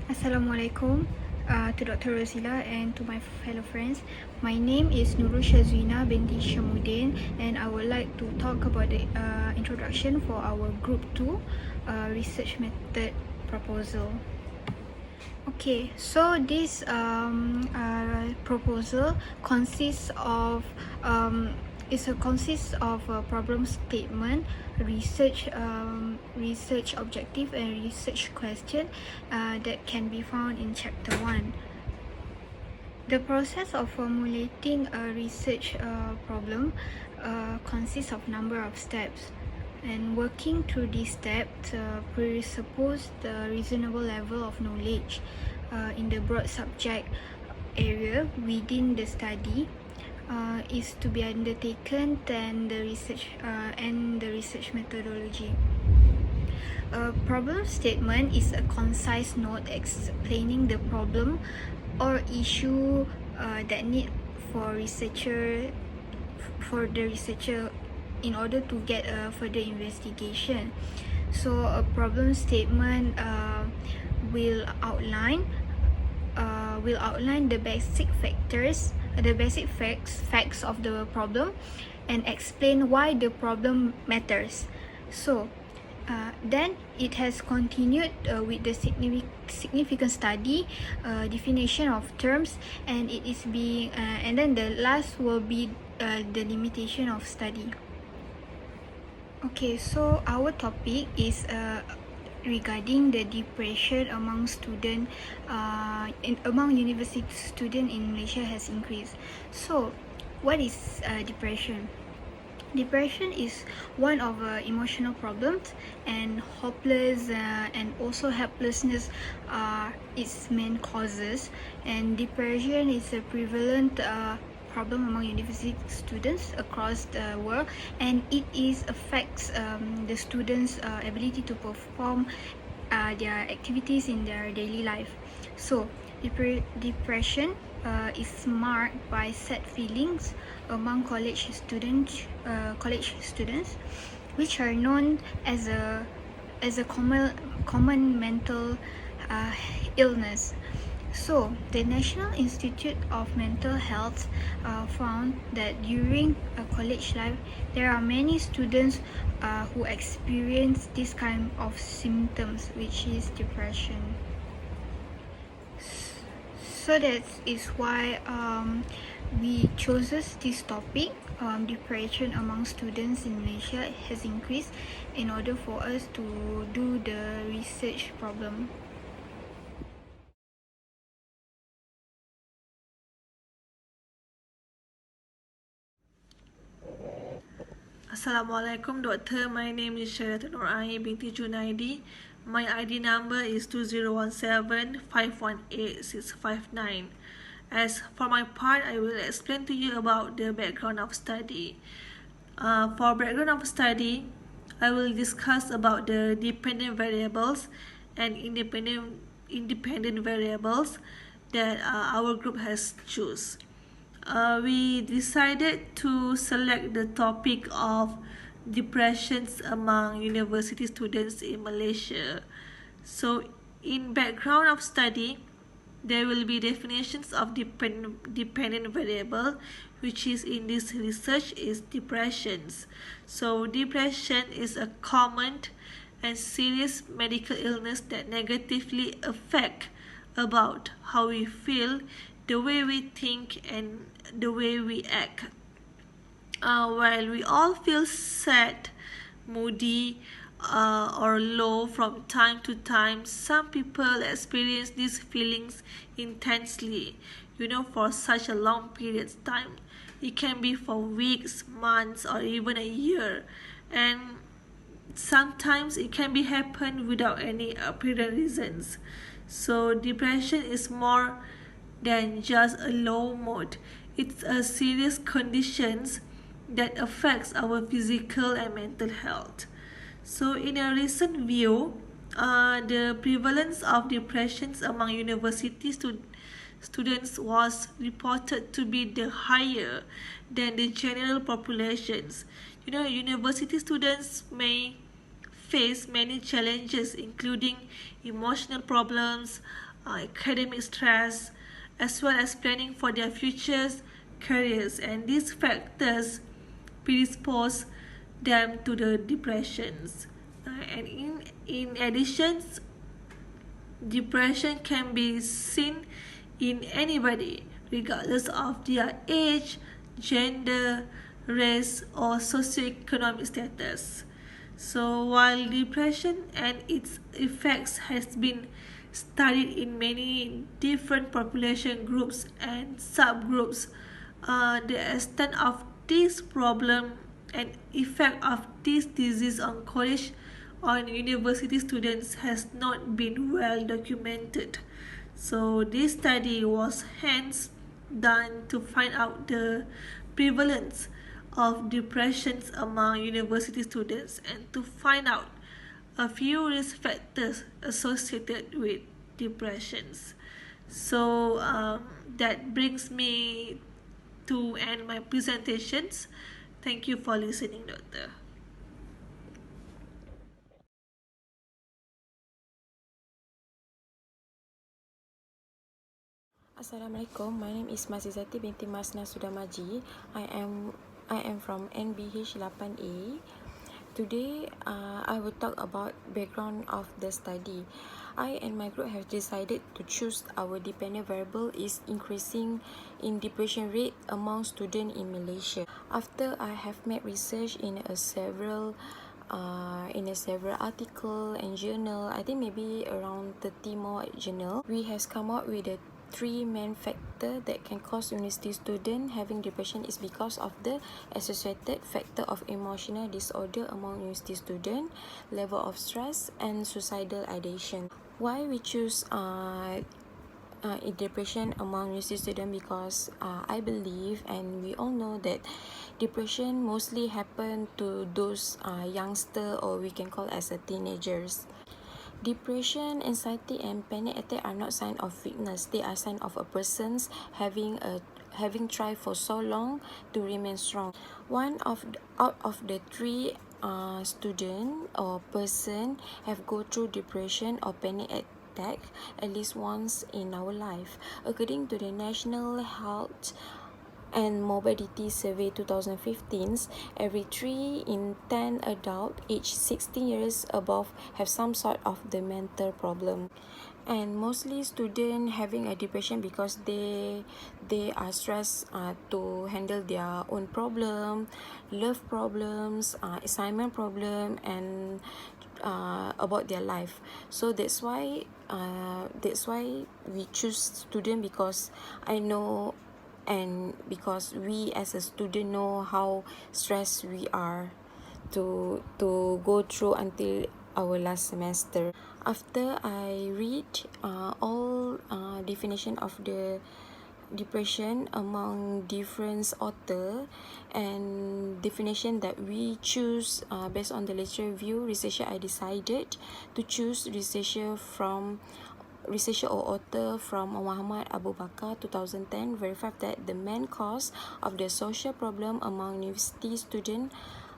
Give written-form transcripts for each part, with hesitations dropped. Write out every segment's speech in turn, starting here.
Assalamualaikum to Dr. Rozilah and to my fellow friends. My name is NURUL binti HISHAMUDIN, and I would like to talk about the introduction for our Group 2 research method proposal. Okay, so this proposal consists of a problem statement, research objective, and research question that can be found in chapter 1. The process of formulating a research problem consists of number of steps, and working through these steps presuppose the reasonable level of knowledge in the broad subject area within the study is to be undertaken, and the research methodology. A problem statement is a concise note explaining the problem or issue that need for the researcher in order to get a further investigation. So a problem statement will outline the basic facts of the problem and explain why the problem matters. So then it has continued with the significant study, definition of terms, and it is being and then the last will be the limitation of study. Okay, so our topic is regarding the depression among university students in Malaysia has increased. So what is depression? Depression is one of emotional problems, and hopeless and also helplessness are its main causes. And depression is a prevalent problem among university students across the world, and it affects the students' ability to perform their activities in their daily life. So depression is marked by sad feelings among college students, which are known as a common mental illness. So the National Institute of Mental Health found that during college life there are many students who experience this kind of symptoms, which is depression. So that is why we chose this topic. Depression among students in Malaysia has increased in order for us to do the research problem. Assalamualaikum, Doctor. My name is SYAIDATUL binti JUNAIDI. My ID number is 2017-518-659. As for my part, I will explain to you about the background of study. For background of study, I will discuss about the dependent variables and independent variables that our group has choose. We decided to select the topic of depressions among university students in Malaysia. So in background of study, there will be definitions of dependent variable, which is in this research is depressions. So depression is a common and serious medical illness that negatively affect about how we feel, the way we think, and the way we act. While we all feel sad, moody, or low from time to time, some people experience these feelings intensely, for such a long period of time. It can be for weeks, months, or even a year, and sometimes it can be happen without any apparent reasons. So depression is more than just a low mood. It's a serious conditions that affects our physical and mental health. So in a recent view, the prevalence of depressions among university students was reported to be the higher than the general populations. University students may face many challenges, including emotional problems, academic stress, as well as planning for their futures, careers, and these factors predispose them to the depressions. And in addition, depression can be seen in anybody, regardless of their age, gender, race, or socioeconomic status. So while depression and its effects has been studied in many different population groups and subgroups, the extent of this problem and effect of this disease on college or university students has not been well documented. So this study was hence done to find out the prevalence of depressions among university students and to find out a few risk factors associated with depressions. So that brings me to end my presentations. Thank you for listening, Doctor. Assalamualaikum. My name is IZZATI binti MASSNA SUDARMAJI. I am from NBH8A. Today, I will talk about background of the study. I and my group have decided to choose our dependent variable is increasing in depression rate among students in Malaysia. After I have made research in several article and journal, I think maybe around 30 more journal, we has come up with the three main factor that can cause university student having depression is because of the associated factor of emotional disorder among university student, level of stress, and suicidal ideation. Why we choose depression among university student? Because I believe and we all know that depression mostly happen to those youngster, or we can call as a teenagers. Depression, anxiety, and panic attack are not sign of weakness. They are sign of a person's having tried for so long to remain strong. Out of the three student or person have go through depression or panic attack at least once in our life. According to the National Health and Morbidity Survey 2015, every 3 in 10 adult aged 16 years above have some sort of the mental problem. And mostly students having a depression because they are stressed to handle their own problem, love problems, assignment problem, and about their life. So that's why we choose student, because I know and because we as a student know how stressed we are to go through until our last semester. After I read all definition of the depression among different author and definition that we choose based on the literature review researcher, I decided to choose researcher or author from Muhammad Abu Bakar 2010 verified that the main cause of the social problem among university students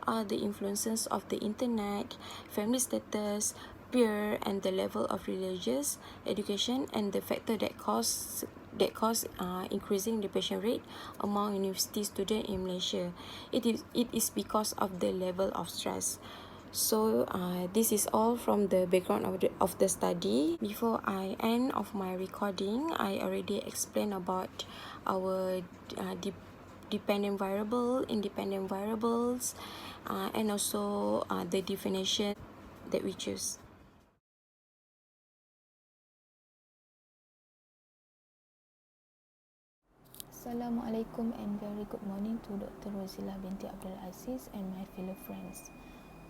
are the influences of the internet, family status, peer, and the level of religious education, and the factor that cause increasing depression rate among university students in Malaysia. It is because of the level of stress. So this is all from the background of the study. Before I end of my recording, I already explained about our dependent variable, independent variables, and also the definition that we choose. Assalamualaikum and very good morning to Dr. ROZILAH binti Abdul Aziz and my fellow friends.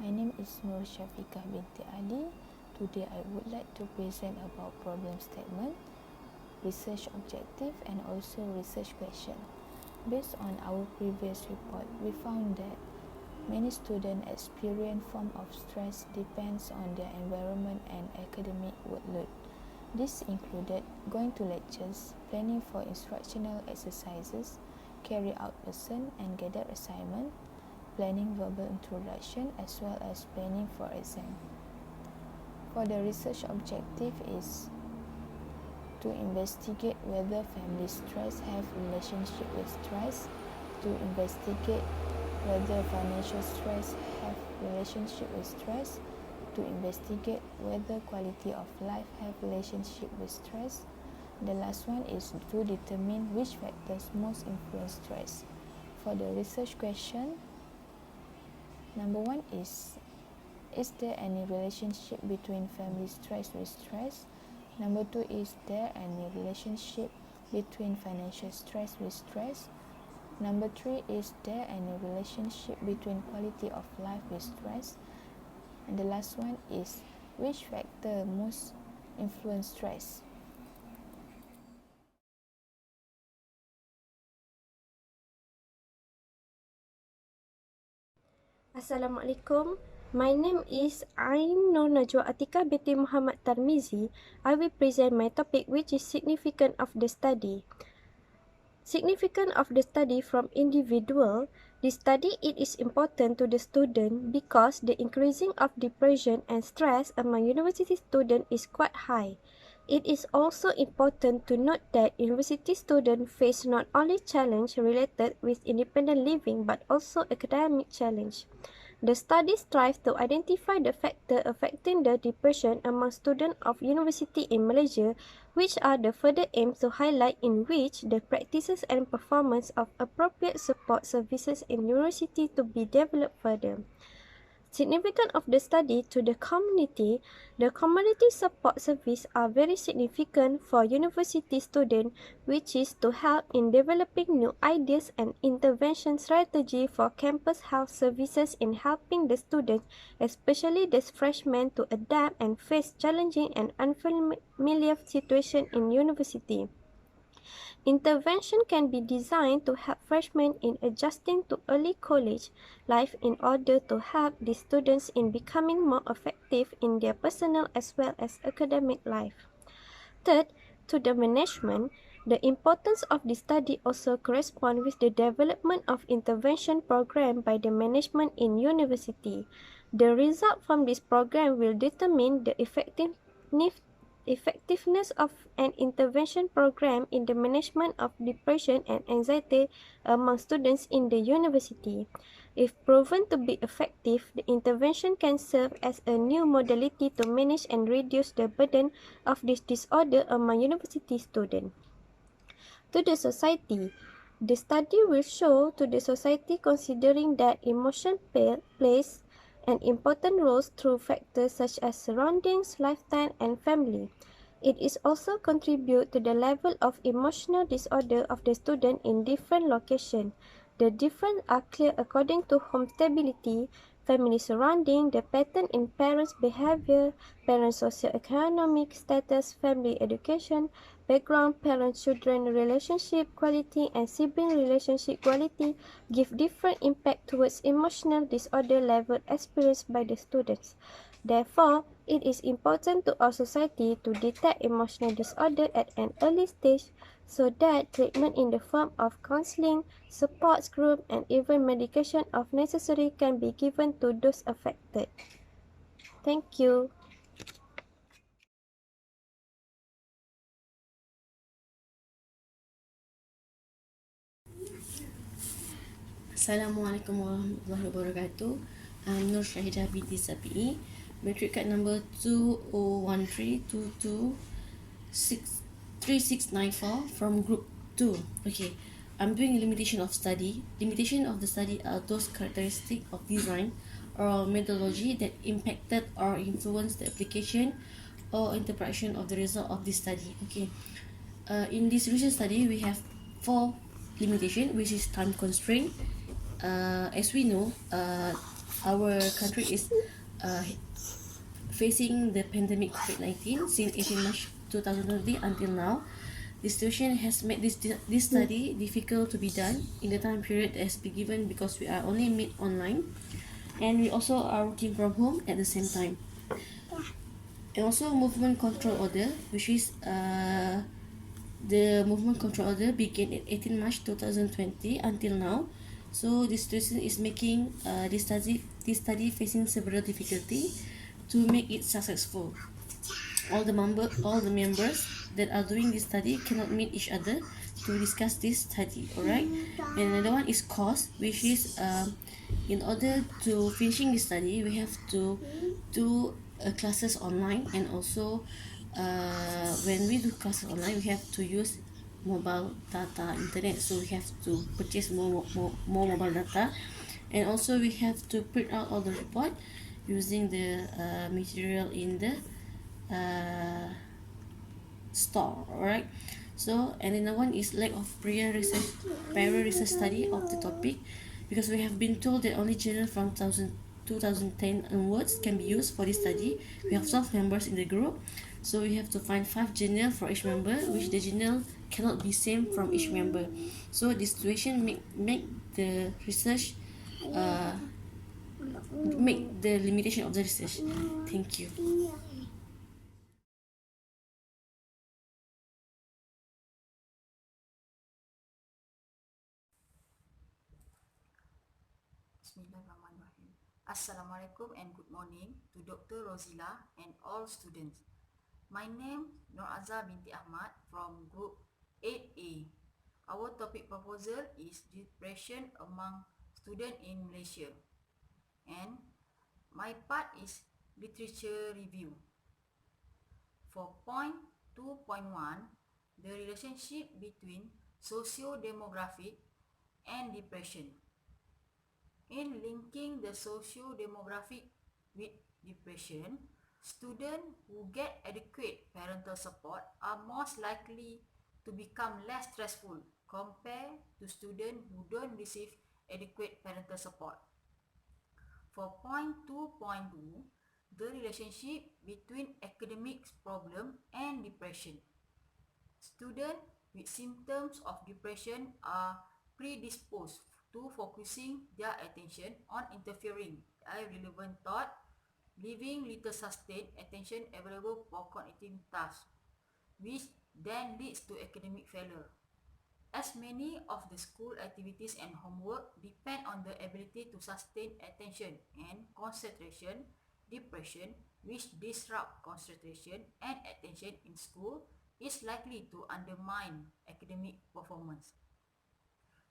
My name is SYAFIQAH binti Ali. Today I would like to present about problem statement, research objective, and also research question. Based on our previous report, we found that many students experience form of stress depends on their environment and academic workload. This included going to lectures, planning for instructional exercises, carry out lesson and gather assignment, planning verbal introduction, as well as planning for exam. For the research objective is to investigate whether family stress have relationship with stress, to investigate whether financial stress have relationship with stress, to investigate whether quality of life have relationship with stress. The last one is to determine which factors most influence stress. For the research question, number 1 is there any relationship between family stress with stress? Number 2, is there any relationship between financial stress with stress? Number 3, is there any relationship between quality of life with stress? And the last one is which factor most influence stress? Assalamualaikum. My name is Ain Nur Najwa ATIQAH binti Muhammad TARMIZI. I will present my topic, which is significance of the study. Significance of the study from individual. The study it is important to the student because the increasing of depression and stress among university students is quite high. It is also important to note that university students face not only challenge related with independent living but also academic challenge. The study strives to identify the factors affecting the depression among students of university in Malaysia, which are the further aims to highlight in which the practices and performance of appropriate support services in university to be developed further. Significance of the study to the community support service are very significant for university students, which is to help in developing new ideas and intervention strategy for campus health services in helping the students, especially the freshmen, to adapt and face challenging and unfamiliar situation in university. Intervention can be designed to help freshmen in adjusting to early college life in order to help the students in becoming more effective in their personal as well as academic life. Third, to the management, the importance of the study also corresponds with the development of intervention program by the management in university. The result from this program will determine the effectiveness of an intervention program in the management of depression and anxiety among students in the university. If proven to be effective, the intervention can serve as a new modality to manage and reduce the burden of this disorder among university students. To the society, the study will show to the society considering that emotion plays an important role through factors such as surroundings, lifetime, and family. It is also contribute to the level of emotional disorder of the student in different locations. The differences are clear according to home stability, family surrounding, the pattern in parents' behavior, parents' socioeconomic status, family education, background, parent-children relationship quality, and sibling relationship quality give different impact towards emotional disorder level experienced by the students. Therefore, it is important to our society to detect emotional disorder at an early stage so that treatment in the form of counseling, support group, and even medication if necessary can be given to those affected. Thank you. Assalamualaikum warahmatullahi wabarakatuh. I'm Nur SHAHIDA binti SAPII, matric card number 2013223694 from group 2. Okay, I'm doing limitation of study. Limitation of the study are those characteristics of design or methodology that impacted or influenced the application or interpretation of the result of this study. Okay, in this recent study we have 4 limitation, which is time constraint. As we know, our country is facing the pandemic COVID-19 since 18 March 2020 until now. The situation has made this study difficult to be done in the time period that has been given because we are only meet online, and we also are working from home at the same time. And also movement control order, which is the movement control order began at 18 March 2020 until now. So this situation is making this study facing several difficulty to make it successful. all the members that are doing this study cannot meet each other to discuss this study. Alright, and another one is cost, which is in order to finishing this study we have to do classes online, and also when we do classes online we have to use mobile data internet, so we have to purchase more mobile data, and also we have to print out all the report using the material in the store. Alright, so and another one is lack of prior research study of the topic, because we have been told that only journal from 2010 onwards can be used for this study. We have 12 members in the group, so we have to find 5 journal for each member, which the journal cannot be same from each member. So this situation make the research make the limitation of the research. Thank you. Bismillahirrahmanirrahim. Assalamualaikum and good morning to Dr. Rozilah and all students. My name Nur binti Ahmad from Group 8A. Our topic proposal is depression among students in Malaysia. And my part is literature review. For point 2.1, the relationship between socio-demographic and depression. In linking the socio-demographic with depression, students who get adequate parental support are most likely to become less stressful compared to students who don't receive adequate parental support. For point 2.2, the relationship between academic problem and depression. Students with symptoms of depression are predisposed to focusing their attention on interfering irrelevant thought, leaving little sustained attention available for cognitive tasks, which then leads to academic failure. As many of the school activities and homework depend on the ability to sustain attention and concentration, depression, which disrupt concentration and attention in school, is likely to undermine academic performance.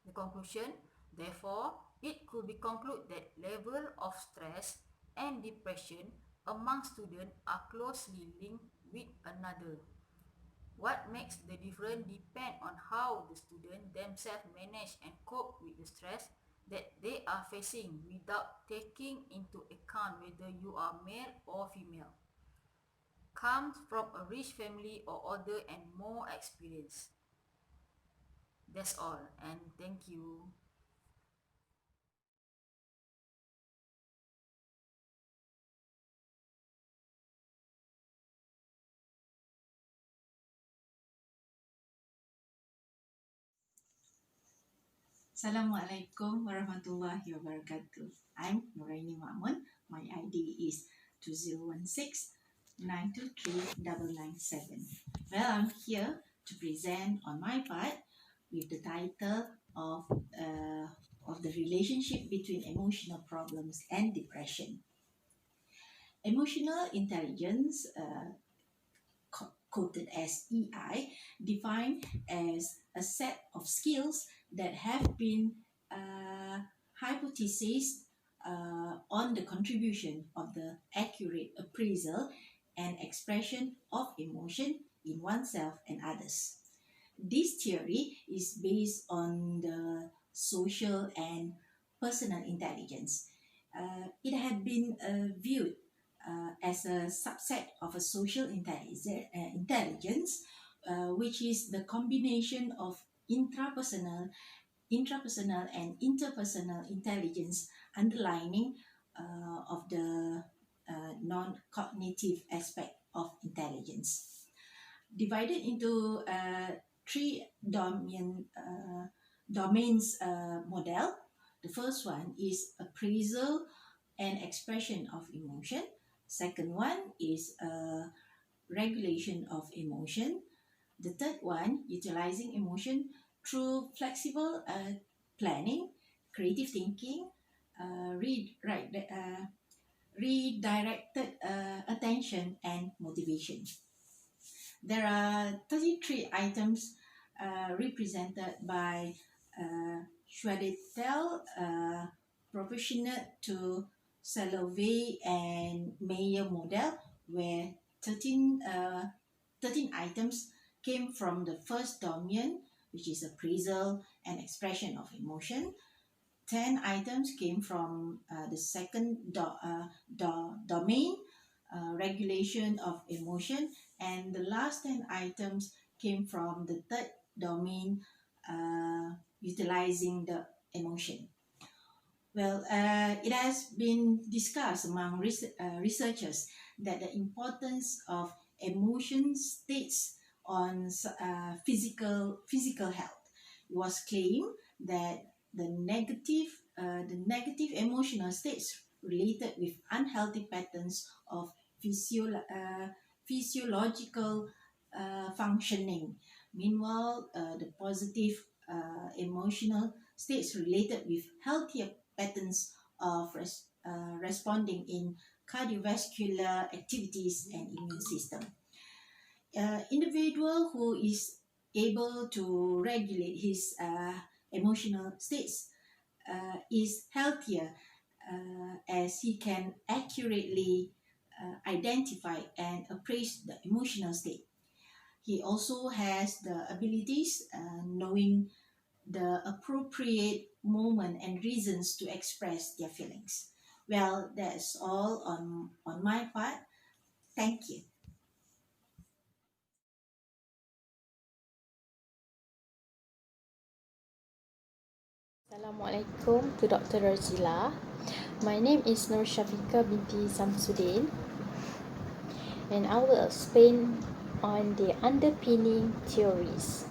The conclusion, therefore, it could be concluded that level of stress and depression among students are closely linked with another. What makes the difference depend on how the students themselves manage and cope with the stress that they are facing without taking into account whether you are male or female, comes from a rich family or older and more experienced. That's all, and thank you. Assalamualaikum warahmatullahi wabarakatuh. I'm NORAINI. My ID is 2016923997. Well, I'm here to present on my part with the title of the relationship between emotional problems and depression. Emotional intelligence, quoted as EI, defined as a set of skills that have been hypothesized on the contribution of the accurate appraisal and expression of emotion in oneself and others. This theory is based on the social and personal intelligence. It had been viewed as a subset of a social intelligence, which is the combination of intrapersonal and interpersonal intelligence underlining of the non-cognitive aspect of intelligence. Divided into 3 domains model. The first one is appraisal and expression of emotion. Second one is regulation of emotion. The third one, utilizing emotion through flexible planning, creative thinking, redirected attention and motivation. There are 33 items represented by SYADATUL, proportionate to Salovey and Mayer model, where 13 items came from the first domain, which is appraisal and expression of emotion. 10 items came from the second domain, regulation of emotion, and the last 10 items came from the third domain, utilizing the emotion. Well, it has been discussed among researchers that the importance of emotion states on physical health. It was claimed that the negative emotional states related with unhealthy patterns of physiological functioning. Meanwhile, the positive emotional states related with healthier patterns of responding in cardiovascular activities and immune system. Individual who is able to regulate his emotional states is healthier as he can accurately identify and appraise the emotional state. He also has the abilities knowing the appropriate moment and reasons to express their feelings. Well, that's all on my part. Thank you. Assalamualaikum to Dr. ROZILAH. My name is SYAFIQAH binti SAMSUDIN, and I will explain on the underpinning theories.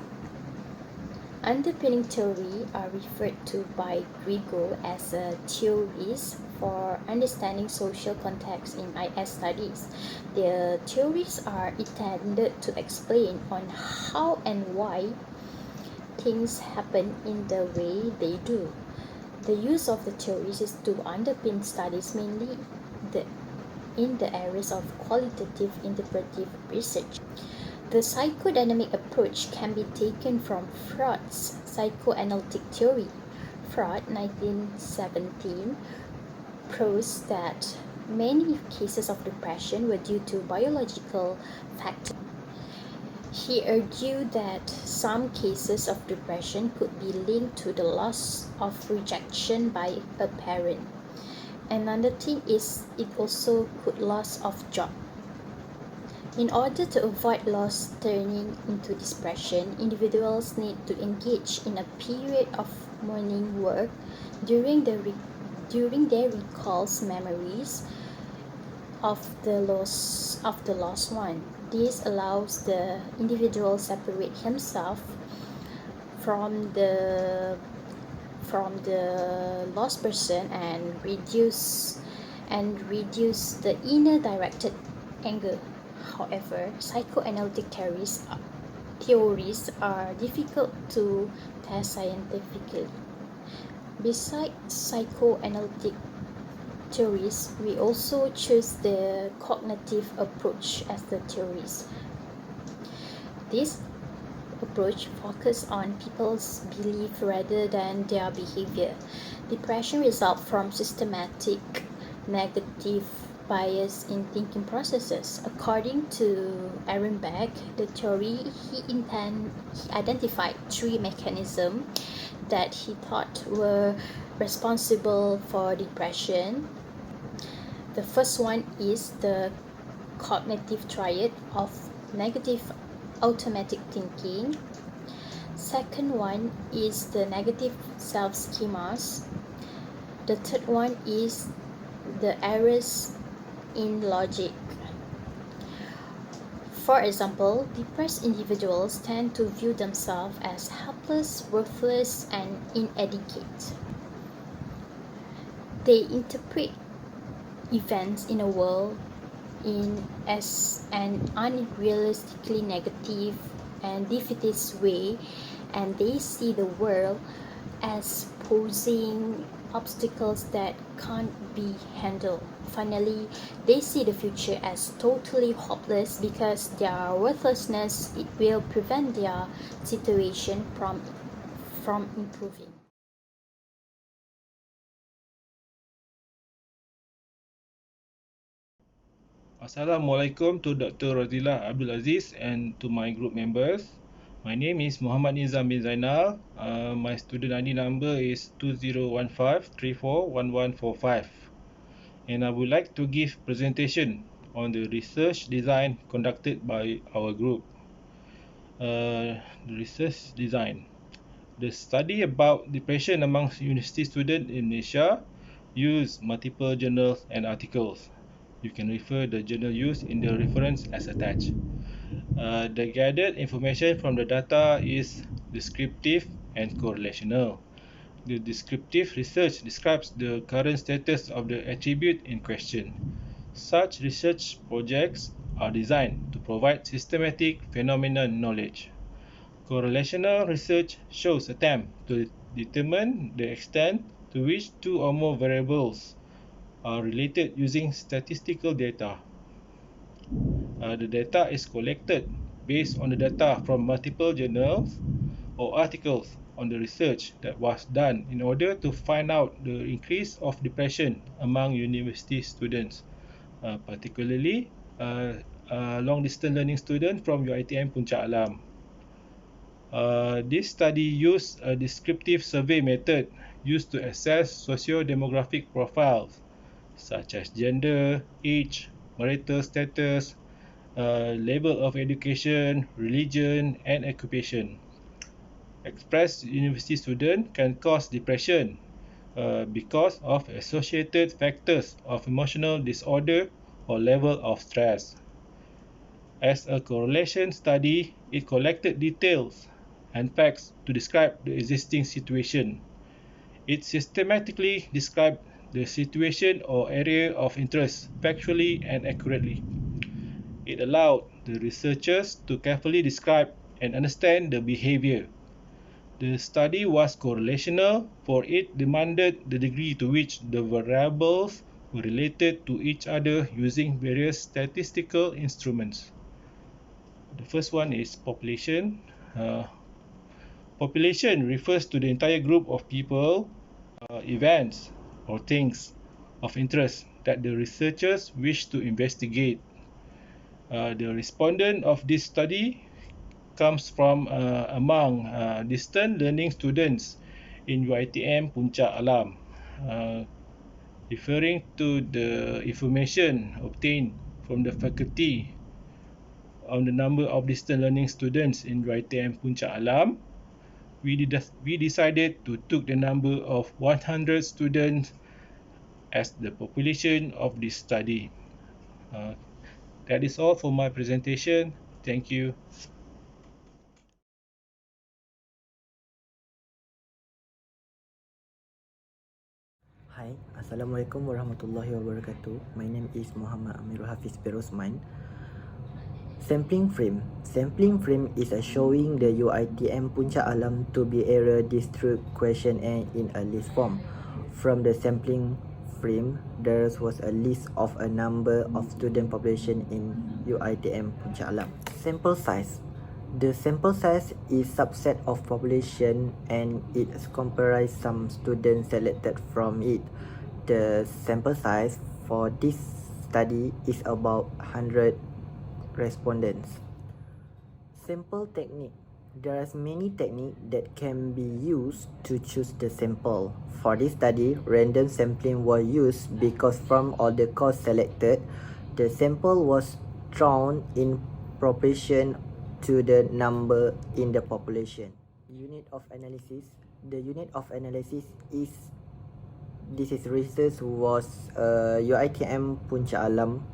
Underpinning theory are referred to by Grigo as theories for understanding social context in IS studies. The theories are intended to explain on how and why things happen in the way they do. The use of the theories is to underpin studies mainly in the areas of qualitative interpretive research. The psychodynamic approach can be taken from Freud's psychoanalytic theory. Freud, 1917, proposed that many cases of depression were due to biological factors. He argued that some cases of depression could be linked to the loss of rejection by a parent. Another thing is it also could loss of job. In order to avoid loss turning into depression, individuals need to engage in a period of mourning work during their recalls memories of the lost one. This allows the individual separate himself from the lost person and reduce the inner directed anger. However, psychoanalytic theories are difficult to test scientifically. Besides psychoanalytic theories, we also choose the cognitive approach as the theories. This approach focuses on people's belief rather than their behavior. Depression results from systematic negative bias in thinking processes. According to Aaron Beck, the theory, he identified 3 mechanisms that he thought were responsible for depression. The first one is the cognitive triad of negative automatic thinking. Second one is the negative self-schemas. The third one is the errors in logic. For example, depressed individuals tend to view themselves as helpless, worthless, and inadequate. They interpret events in a world as an unrealistically negative and defeatist way, and they see the world as posing obstacles that can't be handled. Finally, they see the future as totally hopeless because their worthlessness it will prevent their situation from improving. Assalamualaikum to Dr. Rozilah Abdul Aziz and to my group members. My name is Muhammad Nizam bin Zainal. My student ID number is 2015341145. And I would like to give presentation on the research design conducted by our group. The research design. The study about depression amongst university students in Malaysia used multiple journals and articles. You can refer the journal used in the reference as attached. The gathered information from the data is descriptive and correlational. The descriptive research describes the current status of the attribute in question. Such research projects are designed to provide systematic phenomenon knowledge. Correlational research shows attempt to determine the extent to which two or more variables are related using statistical data. The data is collected based on the data from multiple journals or articles on the research that was done in order to find out the increase of depression among university students, particularly long-distance learning students from UiTM Puncak Alam. This study used a descriptive survey method used to assess socio-demographic profiles such as gender, age, marital status, level of education, religion, and occupation. Expressed university students can cause depression because of associated factors of emotional disorder or level of stress. As a correlation study, it collected details and facts to describe the existing situation. It systematically described the situation or area of interest factually and accurately. It allowed the researchers to carefully describe and understand the behavior. The study was correlational, for it demanded the degree to which the variables were related to each other using various statistical instruments. The first one is population. Population refers to the entire group of people, events, or things of interest that the researchers wish to investigate. The respondent of this study comes from among distant learning students in UiTM Puncak Alam, referring to the information obtained from the faculty on the number of distant learning students in UiTM Puncak Alam. We decided to take the number of 100 students as the population of this study. That is all for my presentation. Thank you. Hi, Assalamualaikum warahmatullahi wabarakatuh. My name is Muhammad AMIRUL HAFIZ Rosman. Sampling frame. Sampling frame is a showing the UiTM Puncak Alam to be area district questionnaire in a list form. From the sampling frame, there was a list of a number of student population in UiTM Puncak Alam. Sample size. The sample size is subset of population and it comprises some students selected from it. The sample size for this study is about 100 respondents. Sample technique. There are many techniques that can be used to choose the sample. For this study, random sampling was used because from all the courses selected, the sample was drawn in proportion to the number in the population. Unit of analysis. The unit of analysis is research was UiTM Puncak Alam.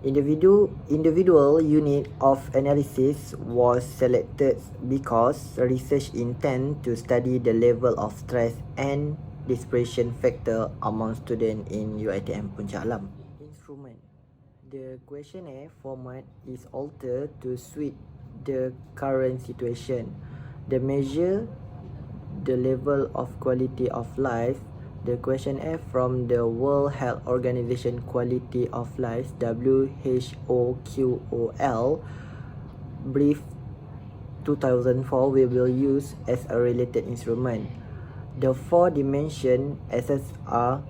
Individual unit of analysis was selected because research intend to study the level of stress and depression factor among students in UiTM Puncak Alam. Instrument. The questionnaire format is altered to suit the current situation. The measure the level of quality of life, the questionnaire from the World Health Organization Quality of Life (WHOQOL) brief 2004 we will use as a related instrument. The four dimension assets are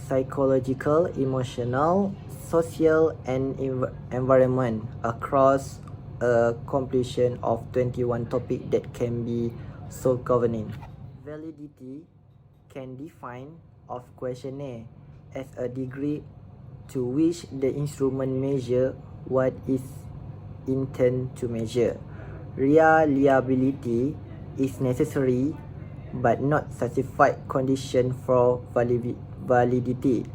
psychological, emotional, social, and environment across a completion of 21 topics that can be self-governing. Validity can define of questionnaire as a degree to which the instrument measure what is intended to measure. Reliability is necessary but not satisfied condition for validity.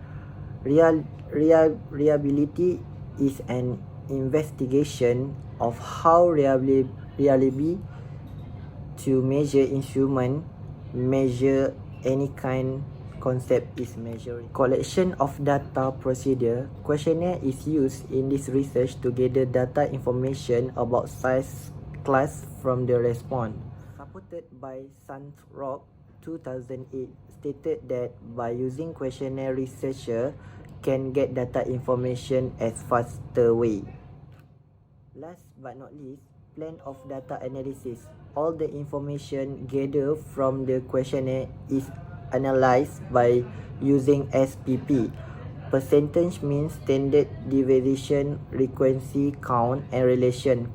Reliability is an investigation of how reliably to measure instrument measure any kind concept is measuring. Collection of data procedure. Questionnaire is used in this research to gather data information about size class from the response. Supported by Sunrock 2008 stated that by using questionnaire, researcher can get data information as faster way. Last but not least, plan of data analysis. All the information gathered from the questionnaire is analyzed by using SPP. Percentage means standard deviation, frequency, count, and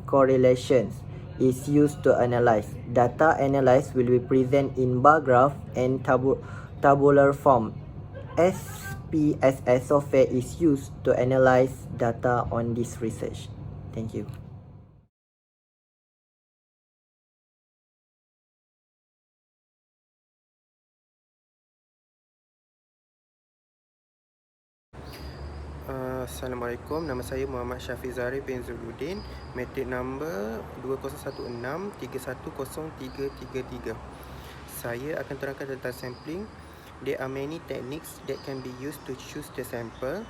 correlations is used to analyze. Data analyzed will be presented in bar graph and tabular form. SPSS software is used to analyze data on this research. Thank you. Assalamualaikum, nama saya Muhammad ZHARIF bin ZAINAL, matrik number 201631030333. Saya akan terangkan tentang sampling. There are many techniques that can be used to choose the sample.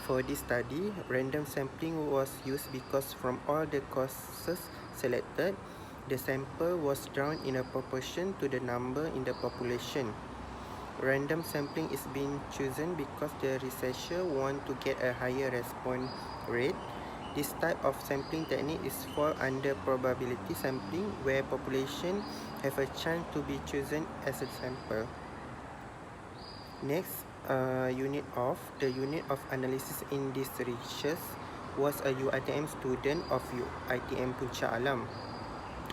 For this study, random sampling was used because from all the courses selected, the sample was drawn in a proportion to the number in the population. Random sampling is being chosen because the researcher want to get a higher response rate. This type of sampling technique is fall under probability sampling, where population have a chance to be chosen as a sample. Next, unit of analysis in this research was a UiTM student of UiTM Puncak Alam.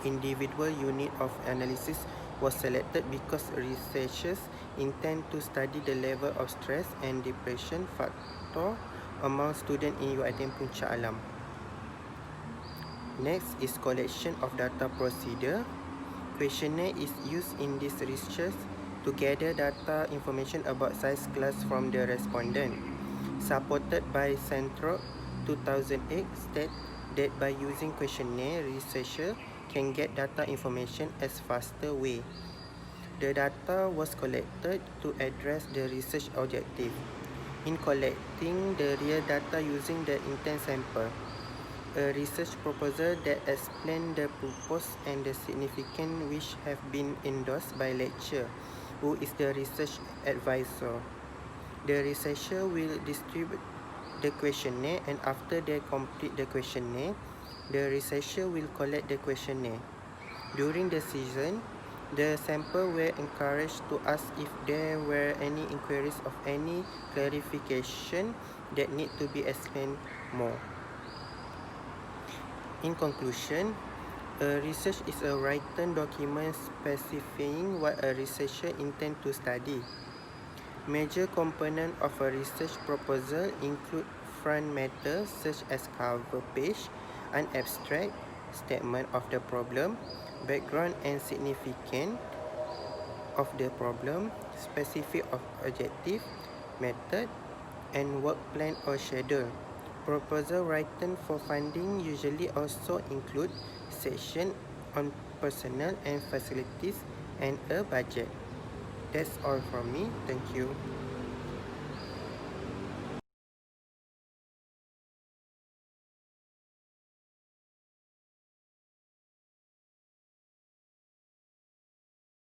Individual unit of analysis was selected because researchers intend to study the level of stress and depression factor among students in UiTM Puncak Alam. Next is collection of data procedure. Questionnaire is used in this research to gather data information about size class from the respondent. Supported by Sunrock 2008 state that by using questionnaire, researcher can get data information as faster way. The data was collected to address the research objective. In collecting the real data using the intent sample, a research proposal that explains the purpose and the significance which have been endorsed by lecturer, who is the research advisor. The researcher will distribute the questionnaire, and after they complete the questionnaire, the researcher will collect the questionnaire. During the season, the sample were encouraged to ask if there were any inquiries of any clarification that need to be explained more. In conclusion, a research is a written document specifying what a researcher intends to study. Major components of a research proposal include front matter such as cover page, an abstract, statement of the problem, background and significance of the problem, specific of objective, method, and work plan or schedule. Proposal written for funding usually also include section on personnel and facilities and a budget. That's all from me. Thank you.